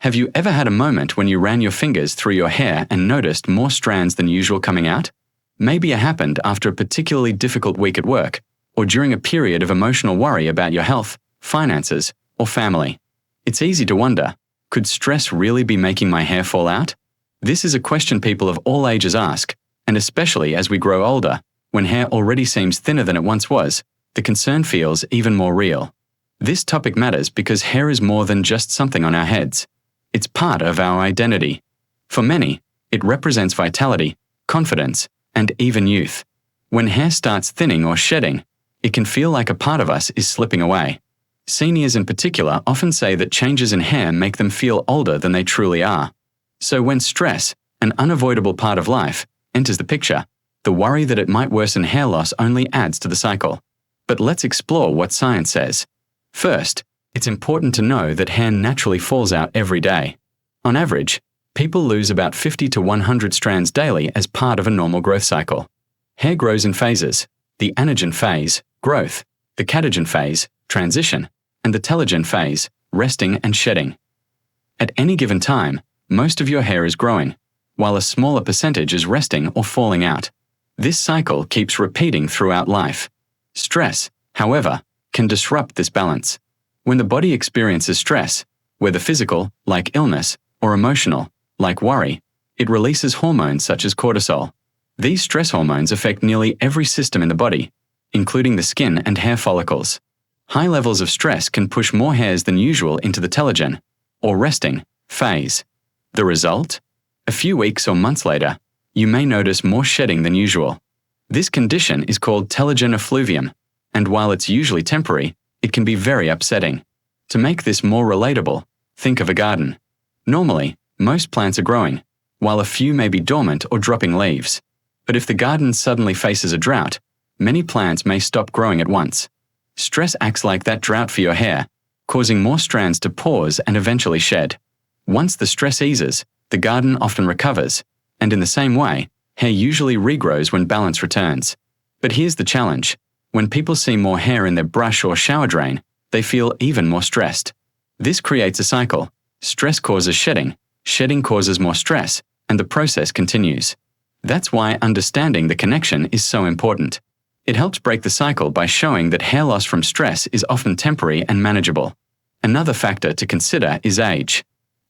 Have you ever had a moment when you ran your fingers through your hair and noticed more strands than usual coming out? Maybe it happened after a particularly difficult week at work, or during a period of emotional worry about your health, finances, or family. It's easy to wonder, could stress really be making my hair fall out? This is a question people of all ages ask, and especially as we grow older, when hair already seems thinner than it once was, the concern feels even more real. This topic matters because hair is more than just something on our heads. It's part of our identity. For many, it represents vitality, confidence, and even youth. When hair starts thinning or shedding, it can feel like a part of us is slipping away. Seniors in particular often say that changes in hair make them feel older than they truly are. So when stress, an unavoidable part of life, enters the picture, the worry that it might worsen hair loss only adds to the cycle. But let's explore what science says. First, it's important to know that hair naturally falls out every day. On average, people lose about 50 to 100 strands daily as part of a normal growth cycle. Hair grows in phases: the anagen phase, growth; the catagen phase, transition; and the telogen phase, resting and shedding. At any given time, most of your hair is growing, while a smaller percentage is resting or falling out. This cycle keeps repeating throughout life. Stress, however, can disrupt this balance. When the body experiences stress, whether physical, like illness, or emotional, like worry, it releases hormones such as cortisol. These stress hormones affect nearly every system in the body, including the skin and hair follicles. High levels of stress can push more hairs than usual into the telogen, or resting, phase. The result? A few weeks or months later, you may notice more shedding than usual. This condition is called telogen effluvium, and while it's usually temporary, it can be very upsetting. To make this more relatable, think of a garden. Normally, most plants are growing, while a few may be dormant or dropping leaves. But if the garden suddenly faces a drought, many plants may stop growing at once. Stress acts like that drought for your hair, causing more strands to pause and eventually shed. Once the stress eases, the garden often recovers, and in the same way, hair usually regrows when balance returns. But here's the challenge. When people see more hair in their brush or shower drain, they feel even more stressed. This creates a cycle. Stress causes shedding, shedding causes more stress, and the process continues. That's why understanding the connection is so important. It helps break the cycle by showing that hair loss from stress is often temporary and manageable. Another factor to consider is age.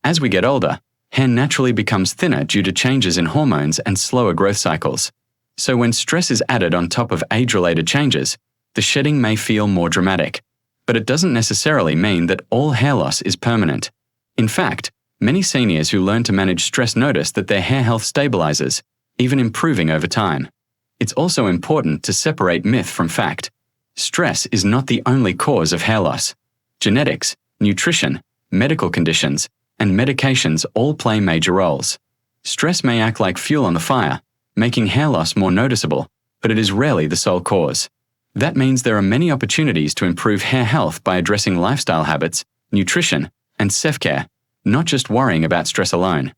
As we get older, hair naturally becomes thinner due to changes in hormones and slower growth cycles. So when stress is added on top of age-related changes, the shedding may feel more dramatic. But it doesn't necessarily mean that all hair loss is permanent. In fact, many seniors who learn to manage stress notice that their hair health stabilizes, even improving over time. It's also important to separate myth from fact. Stress is not the only cause of hair loss. Genetics, nutrition, medical conditions, and medications all play major roles. Stress may act like fuel on the fire, making hair loss more noticeable, but it is rarely the sole cause. That means there are many opportunities to improve hair health by addressing lifestyle habits, nutrition, and self-care, not just worrying about stress alone.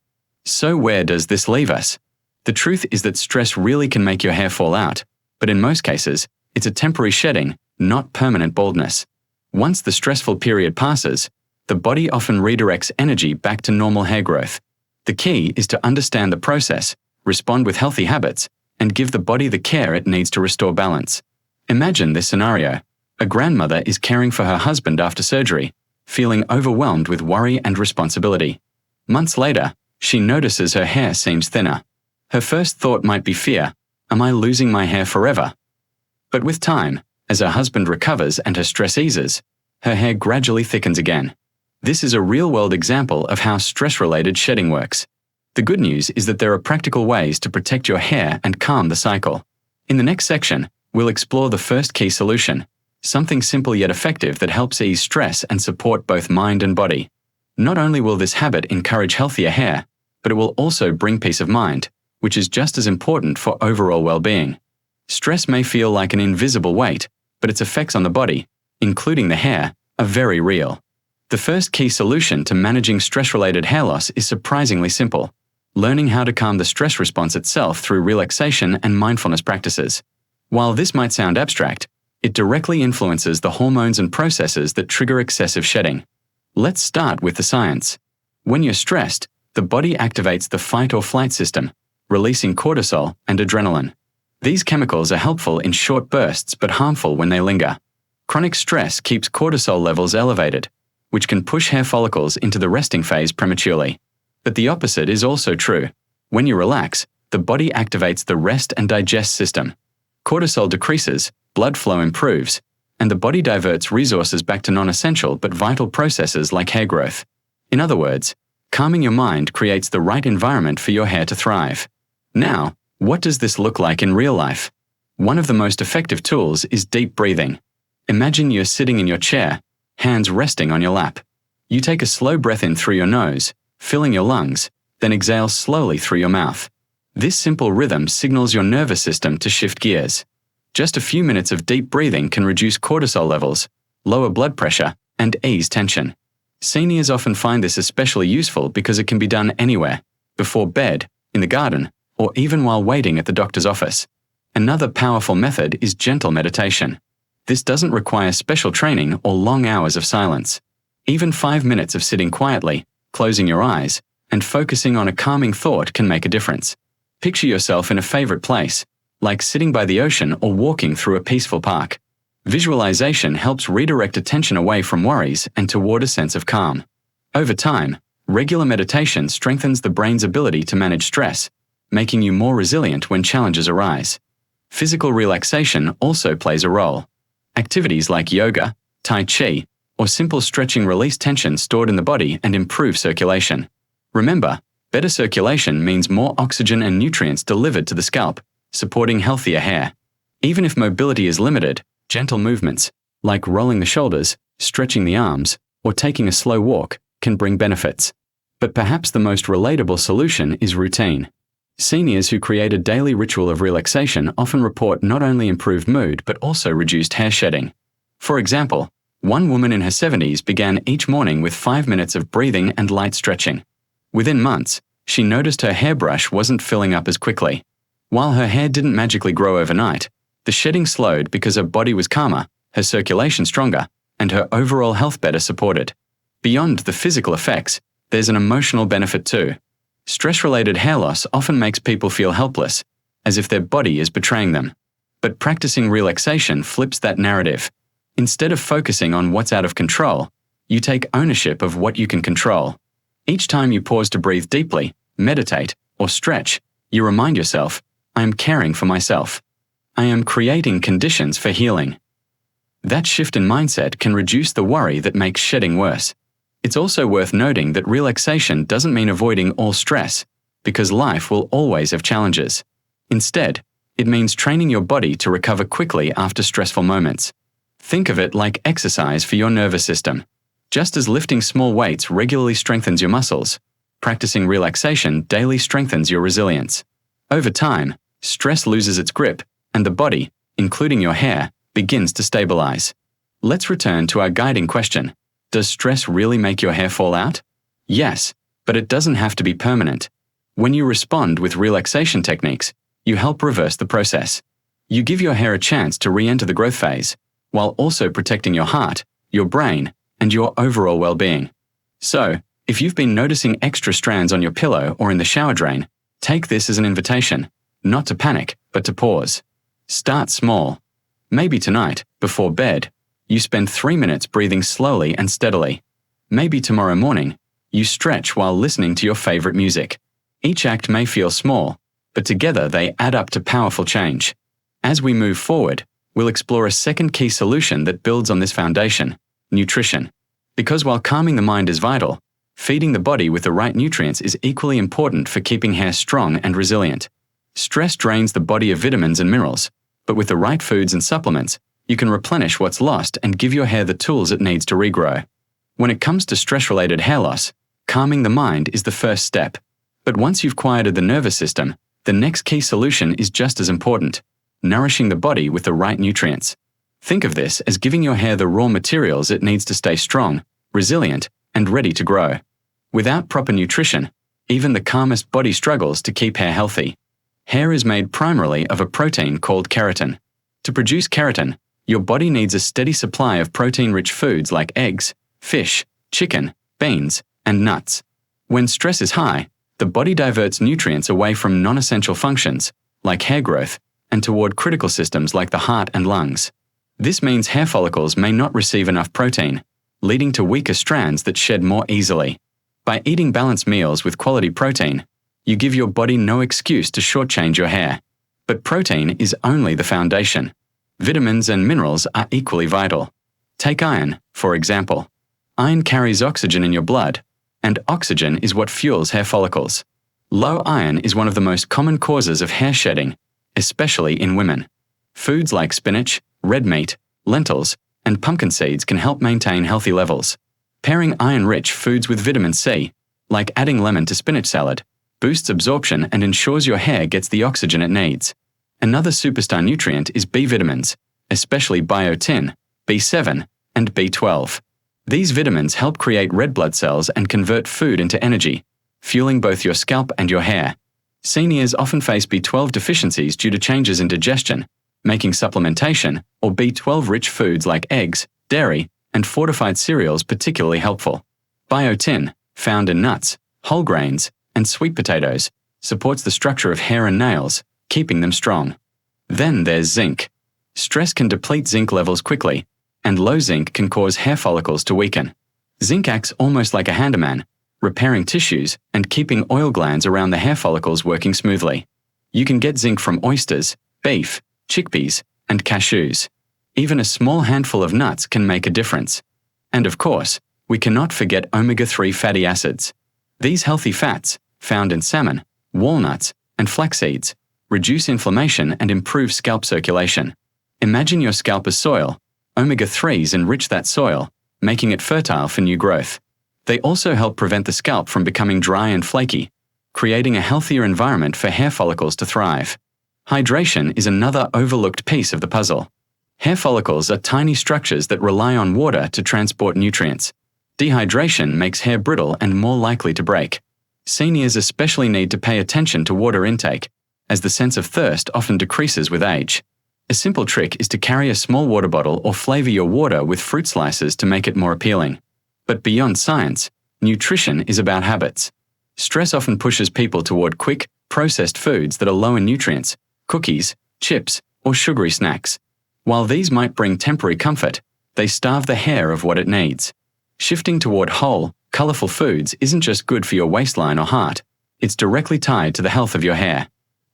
So where does this leave us? The truth is that stress really can make your hair fall out, but in most cases, it's a temporary shedding, not permanent baldness. Once the stressful period passes, the body often redirects energy back to normal hair growth. The key is to understand the process, respond with healthy habits, and give the body the care it needs to restore balance. Imagine this scenario. A grandmother is caring for her husband after surgery, feeling overwhelmed with worry and responsibility. Months later, she notices her hair seems thinner. Her first thought might be fear. Am I losing my hair forever? But with time, as her husband recovers and her stress eases, her hair gradually thickens again. This is a real-world example of how stress-related shedding works. The good news is that there are practical ways to protect your hair and calm the cycle. In the next section, we'll explore the first key solution, something simple yet effective that helps ease stress and support both mind and body. Not only will this habit encourage healthier hair, but it will also bring peace of mind, which is just as important for overall well-being. Stress may feel like an invisible weight, but its effects on the body, including the hair, are very real. The first key solution to managing stress-related hair loss is surprisingly simple: learning how to calm the stress response itself through relaxation and mindfulness practices. While this might sound abstract, it directly influences the hormones and processes that trigger excessive shedding. Let's start with the science. When you're stressed, the body activates the fight or flight system, releasing cortisol and adrenaline. These chemicals are helpful in short bursts but harmful when they linger. Chronic stress keeps cortisol levels elevated, which can push hair follicles into the resting phase prematurely. But the opposite is also true. When you relax, the body activates the rest and digest system. Cortisol decreases, blood flow improves, and the body diverts resources back to non-essential but vital processes like hair growth. In other words, calming your mind creates the right environment for your hair to thrive. Now, what does this look like in real life? One of the most effective tools is deep breathing. Imagine you're sitting in your chair, hands resting on your lap. You take a slow breath in through your nose, filling your lungs, then exhale slowly through your mouth. This simple rhythm signals your nervous system to shift gears. Just a few minutes of deep breathing can reduce cortisol levels, lower blood pressure, and ease tension. Seniors often find this especially useful because it can be done anywhere, before bed, in the garden, or even while waiting at the doctor's office. Another powerful method is gentle meditation. This doesn't require special training or long hours of silence. Even 5 minutes of sitting quietly, closing your eyes, and focusing on a calming thought can make a difference. Picture yourself in a favorite place, like sitting by the ocean or walking through a peaceful park. Visualization helps redirect attention away from worries and toward a sense of calm. Over time, regular meditation strengthens the brain's ability to manage stress, making you more resilient when challenges arise. Physical relaxation also plays a role. Activities like yoga, tai chi, or simple stretching release tension stored in the body and improve circulation. Remember, better circulation means more oxygen and nutrients delivered to the scalp, supporting healthier hair. Even if mobility is limited, gentle movements, like rolling the shoulders, stretching the arms, or taking a slow walk, can bring benefits. But perhaps the most relatable solution is routine. Seniors who create a daily ritual of relaxation often report not only improved mood but also reduced hair shedding. For example, one woman in her 70s began each morning with 5 minutes of breathing and light stretching. Within months, she noticed her hairbrush wasn't filling up as quickly. While her hair didn't magically grow overnight, the shedding slowed because her body was calmer, her circulation stronger, and her overall health better supported. Beyond the physical effects, there's an emotional benefit too. Stress-related hair loss often makes people feel helpless, as if their body is betraying them. But practicing relaxation flips that narrative. Instead of focusing on what's out of control, you take ownership of what you can control. Each time you pause to breathe deeply, meditate, or stretch, you remind yourself, I am caring for myself. I am creating conditions for healing. That shift in mindset can reduce the worry that makes shedding worse. It's also worth noting that relaxation doesn't mean avoiding all stress, because life will always have challenges. Instead, it means training your body to recover quickly after stressful moments. Think of it like exercise for your nervous system. Just as lifting small weights regularly strengthens your muscles, practicing relaxation daily strengthens your resilience. Over time, stress loses its grip, and the body, including your hair, begins to stabilize. Let's return to our guiding question. Does stress really make your hair fall out? Yes, but it doesn't have to be permanent. When you respond with relaxation techniques, you help reverse the process. You give your hair a chance to re-enter the growth phase, while also protecting your heart, your brain, and your overall well-being. So, if you've been noticing extra strands on your pillow or in the shower drain, take this as an invitation, not to panic, but to pause. Start small. Maybe tonight, before bed, you spend 3 minutes breathing slowly and steadily. Maybe tomorrow morning, you stretch while listening to your favorite music. Each act may feel small, but together they add up to powerful change. As we move forward, we'll explore a second key solution that builds on this foundation: nutrition. Because while calming the mind is vital, feeding the body with the right nutrients is equally important for keeping hair strong and resilient. Stress drains the body of vitamins and minerals, but with the right foods and supplements, you can replenish what's lost and give your hair the tools it needs to regrow. When it comes to stress-related hair loss, calming the mind is the first step. But once you've quieted the nervous system, the next key solution is just as important: nourishing the body with the right nutrients. Think of this as giving your hair the raw materials it needs to stay strong, resilient, and ready to grow. Without proper nutrition, even the calmest body struggles to keep hair healthy. Hair is made primarily of a protein called keratin. To produce keratin, your body needs a steady supply of protein-rich foods like eggs, fish, chicken, beans, and nuts. When stress is high, the body diverts nutrients away from non-essential functions, like hair growth, and toward critical systems like the heart and lungs. This means hair follicles may not receive enough protein, leading to weaker strands that shed more easily. By eating balanced meals with quality protein, you give your body no excuse to shortchange your hair. But protein is only the foundation. Vitamins and minerals are equally vital. Take iron, for example. Iron carries oxygen in your blood, and oxygen is what fuels hair follicles. Low iron is one of the most common causes of hair shedding, especially in women. Foods like spinach, red meat, lentils, and pumpkin seeds can help maintain healthy levels. Pairing iron-rich foods with vitamin C, like adding lemon to spinach salad, boosts absorption and ensures your hair gets the oxygen it needs. Another superstar nutrient is B vitamins, especially biotin, B7, and B12. These vitamins help create red blood cells and convert food into energy, fueling both your scalp and your hair. Seniors often face B12 deficiencies due to changes in digestion, making supplementation or B12-rich foods like eggs, dairy, and fortified cereals particularly helpful. Biotin, found in nuts, whole grains, and sweet potatoes, supports the structure of hair and nails, keeping them strong. Then there's zinc. Stress can deplete zinc levels quickly, and low zinc can cause hair follicles to weaken. Zinc acts almost like a handyman, repairing tissues and keeping oil glands around the hair follicles working smoothly. You can get zinc from oysters, beef, chickpeas, and cashews. Even a small handful of nuts can make a difference. And of course, we cannot forget omega-3 fatty acids. These healthy fats, found in salmon, walnuts, and flax seeds, reduce inflammation and improve scalp circulation. Imagine your scalp as soil. Omega-3s enrich that soil, making it fertile for new growth. They also help prevent the scalp from becoming dry and flaky, creating a healthier environment for hair follicles to thrive. Hydration is another overlooked piece of the puzzle. Hair follicles are tiny structures that rely on water to transport nutrients. Dehydration makes hair brittle and more likely to break. Seniors especially need to pay attention to water intake, as the sense of thirst often decreases with age. A simple trick is to carry a small water bottle or flavor your water with fruit slices to make it more appealing. But beyond science, nutrition is about habits. Stress often pushes people toward quick, processed foods that are low in nutrients, cookies, chips, or sugary snacks. While these might bring temporary comfort, they starve the hair of what it needs. Shifting toward whole, colorful foods isn't just good for your waistline or heart, it's directly tied to the health of your hair.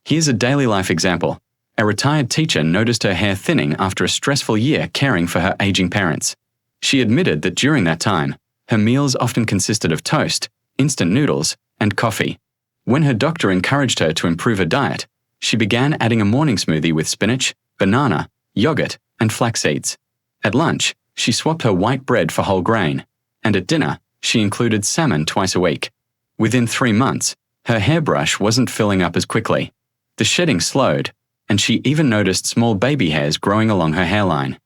Here's a daily life example. A retired teacher noticed her hair thinning after a stressful year caring for her aging parents. She admitted that during that time, her meals often consisted of toast, instant noodles, and coffee. When her doctor encouraged her to improve her diet, she began adding a morning smoothie with spinach, banana, yogurt, and flax seeds. At lunch, she swapped her white bread for whole grain, and at dinner, she included salmon twice a week. Within 3 months, her hairbrush wasn't filling up as quickly. The shedding slowed, and she even noticed small baby hairs growing along her hairline.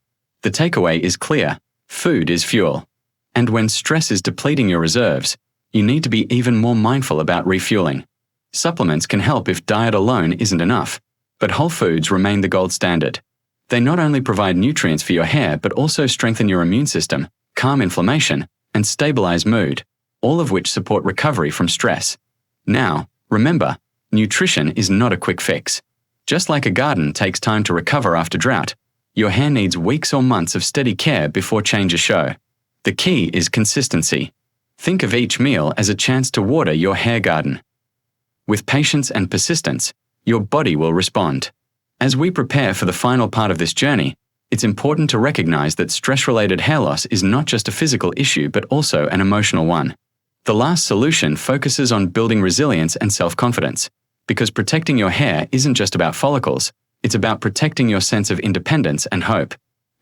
The takeaway is clear: food is fuel. And when stress is depleting your reserves, you need to be even more mindful about refueling. Supplements can help if diet alone isn't enough, but whole foods remain the gold standard. They not only provide nutrients for your hair but also strengthen your immune system, calm inflammation, and stabilize mood, all of which support recovery from stress. Now, remember, nutrition is not a quick fix. Just like a garden takes time to recover after drought, your hair needs weeks or months of steady care before changes show. The key is consistency. Think of each meal as a chance to water your hair garden. With patience and persistence, your body will respond. As we prepare for the final part of this journey, it's important to recognize that stress-related hair loss is not just a physical issue but also an emotional one. The last solution focuses on building resilience and self-confidence, because protecting your hair isn't just about follicles, it's about protecting your sense of independence and hope.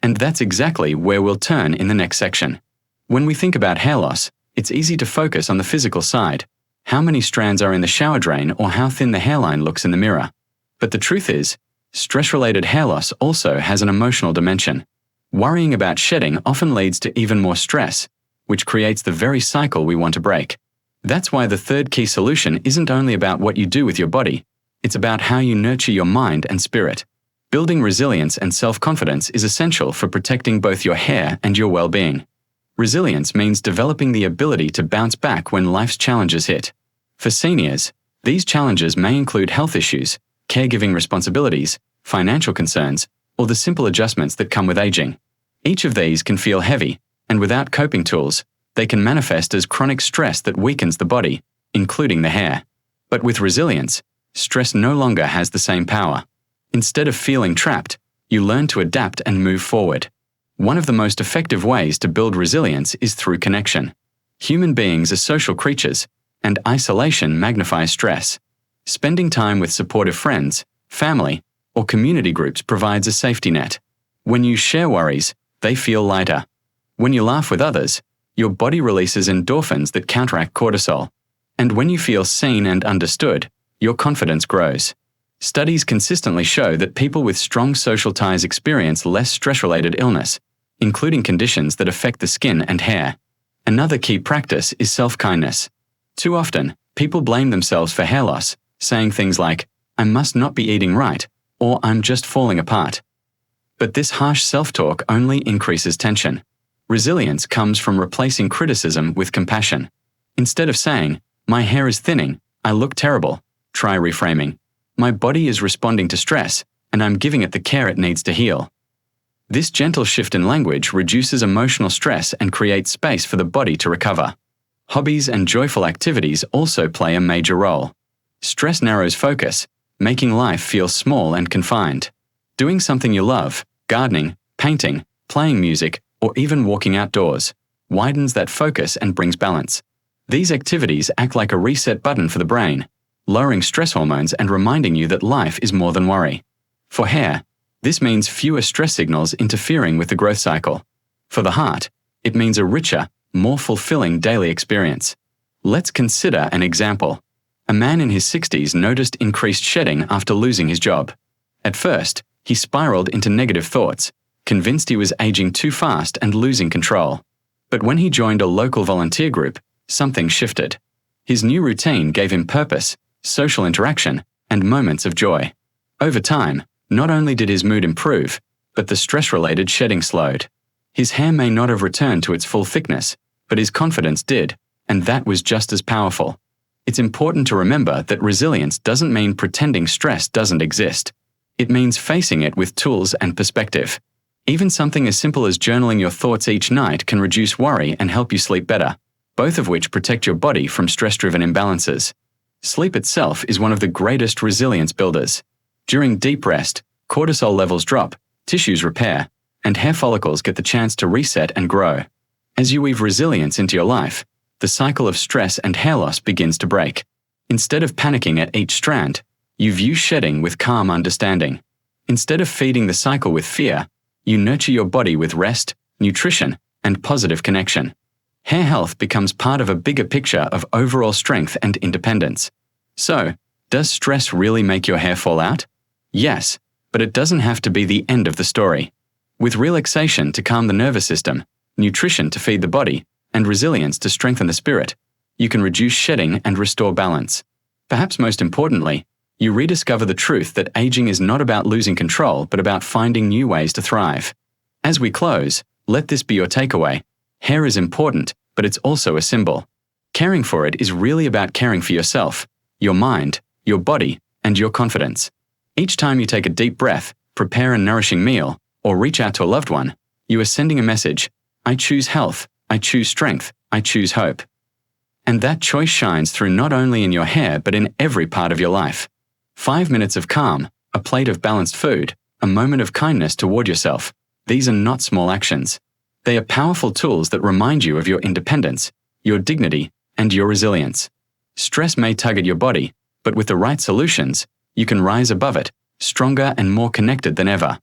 And that's exactly where we'll turn in the next section. When we think about hair loss, it's easy to focus on the physical side, how many strands are in the shower drain or how thin the hairline looks in the mirror. But the truth is, stress-related hair loss also has an emotional dimension. Worrying about shedding often leads to even more stress, which creates the very cycle we want to break. That's why the third key solution isn't only about what you do with your body, it's about how you nurture your mind and spirit. Building resilience and self-confidence is essential for protecting both your hair and your well-being. Resilience means developing the ability to bounce back when life's challenges hit. For seniors, these challenges may include health issues, caregiving responsibilities, financial concerns, or the simple adjustments that come with aging. Each of these can feel heavy, and without coping tools, they can manifest as chronic stress that weakens the body, including the hair. But with resilience, stress no longer has the same power. Instead of feeling trapped, you learn to adapt and move forward. One of the most effective ways to build resilience is through connection. Human beings are social creatures, and isolation magnifies stress. Spending time with supportive friends, family, or community groups provides a safety net. When you share worries, they feel lighter. When you laugh with others, your body releases endorphins that counteract cortisol. And when you feel seen and understood, your confidence grows. Studies consistently show that people with strong social ties experience less stress-related illness, including conditions that affect the skin and hair. Another key practice is self-kindness. Too often, people blame themselves for hair loss, saying things like, "I must not be eating right," or "I'm just falling apart." But this harsh self-talk only increases tension. Resilience comes from replacing criticism with compassion. Instead of saying, "My hair is thinning, I look terrible," try reframing, "My body is responding to stress, and I'm giving it the care it needs to heal." This gentle shift in language reduces emotional stress and creates space for the body to recover. Hobbies and joyful activities also play a major role. Stress narrows focus, making life feel small and confined. Doing something you love, gardening, painting, playing music, or even walking outdoors, widens that focus and brings balance. These activities act like a reset button for the brain, lowering stress hormones and reminding you that life is more than worry. For hair, this means fewer stress signals interfering with the growth cycle. For the heart, it means a richer, more fulfilling daily experience. Let's consider an example. A man in his 60s noticed increased shedding after losing his job. At first, he spiraled into negative thoughts, convinced he was aging too fast and losing control. But when he joined a local volunteer group, something shifted. His new routine gave him purpose, social interaction, and moments of joy. Over time, not only did his mood improve, but the stress-related shedding slowed. His hair may not have returned to its full thickness, but his confidence did, and that was just as powerful. It's important to remember that resilience doesn't mean pretending stress doesn't exist. It means facing it with tools and perspective. Even something as simple as journaling your thoughts each night can reduce worry and help you sleep better, both of which protect your body from stress-driven imbalances. Sleep itself is one of the greatest resilience builders. During deep rest, cortisol levels drop, tissues repair, and hair follicles get the chance to reset and grow. As you weave resilience into your life, the cycle of stress and hair loss begins to break. Instead of panicking at each strand, you view shedding with calm understanding. Instead of feeding the cycle with fear, you nurture your body with rest, nutrition, and positive connection. Hair health becomes part of a bigger picture of overall strength and independence. So, does stress really make your hair fall out? Yes, but it doesn't have to be the end of the story. With relaxation to calm the nervous system, nutrition to feed the body, and resilience to strengthen the spirit, you can reduce shedding and restore balance. Perhaps most importantly, you rediscover the truth that aging is not about losing control, but about finding new ways to thrive. As we close, let this be your takeaway. Hair is important, but it's also a symbol. Caring for it is really about caring for yourself, your mind, your body, and your confidence. Each time you take a deep breath, prepare a nourishing meal, or reach out to a loved one, you are sending a message: I choose health, I choose strength, I choose hope. And that choice shines through not only in your hair, but in every part of your life. 5 minutes of calm, a plate of balanced food, a moment of kindness toward yourself. These are not small actions. They are powerful tools that remind you of your independence, your dignity, and your resilience. Stress may tug at your body, but with the right solutions, you can rise above it, stronger and more connected than ever.